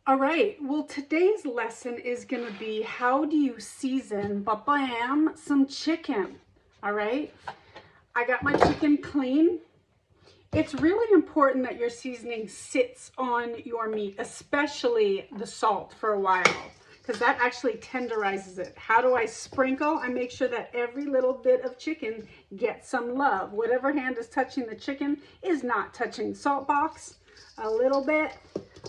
All right, well, today's lesson is going to be how do you season some chicken. All right, I got my chicken clean. It's really important that your seasoning sits on your meat, especially the salt, for a while, because that actually tenderizes it. How do I sprinkle? I make sure that every little bit of chicken gets some love. Whatever hand is touching the chicken is not touching the salt box. A little bit.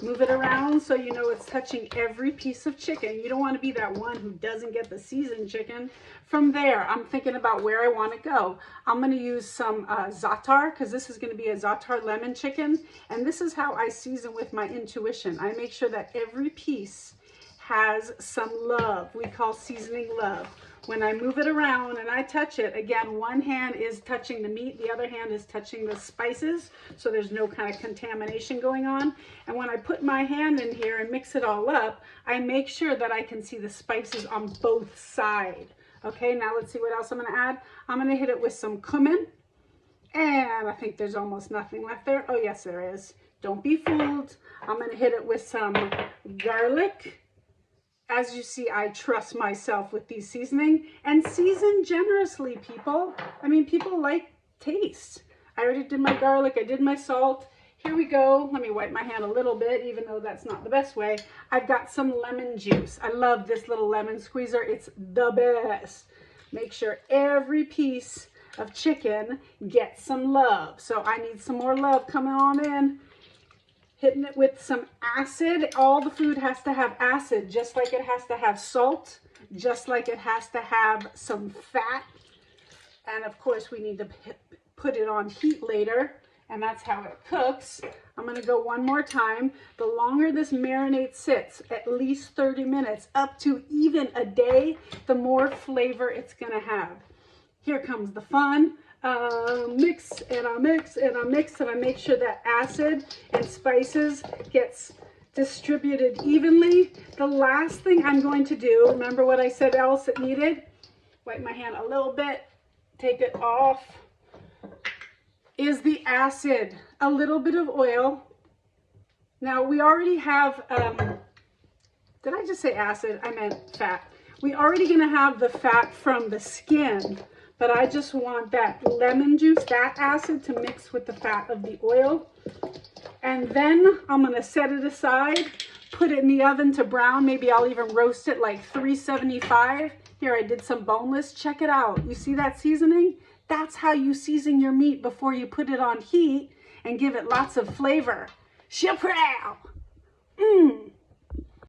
Move it around so you know it's touching every piece of chicken. You don't want to be that one who doesn't get the seasoned chicken. From there, I'm thinking about where I want to go. I'm going to use some Zatar, because this is going to be a Zatar lemon chicken. And this is how I season with my intuition. I make sure that every piece has some love. We call seasoning love. When I move it around and I touch it, again, one hand is touching the meat, the other hand is touching the spices, so there's no kind of contamination going on. And when I put my hand in here and mix it all up, I make sure that I can see the spices on both sides. Okay, now let's see what else I'm going to add. I'm going to hit it with some cumin, and I think there's almost nothing left there. Oh, yes, there is. Don't be fooled. I'm going to hit it with some garlic. As you see, I trust myself with these seasoning, and season generously, people. I mean, people like taste. I already did my garlic. I did my salt. Here we go. Let me wipe my hand a little bit, even though that's not the best way. I've got some lemon juice. I love this little lemon squeezer. It's the best. Make sure every piece of chicken gets some love. So I need some more love coming on in. Hitting it with some acid. All the food has to have acid, just like it has to have salt, just like it has to have some fat. And of course, we need to put it on heat later, and that's how it cooks. I'm going to go one more time. The longer this marinade sits, at least 30 minutes, up to even a day, the more flavor it's going to have. Here comes the fun. Mix and I mix and I mix, and I make sure that acid and spices gets distributed evenly. The last thing I'm going to do, remember what I said else it needed? Wipe my hand a little bit, take it off, is the acid. A little bit of oil. Now we already have, did I just say acid? I meant fat. We're already going to have the fat from the skin. But I just want that lemon juice, that acid, to mix with the fat of the oil. And then I'm going to set it aside, put it in the oven to brown. Maybe I'll even roast it like 375. Here, I did some boneless. Check it out. You see that seasoning? That's how you season your meat before you put it on heat and give it lots of flavor. Chaparral!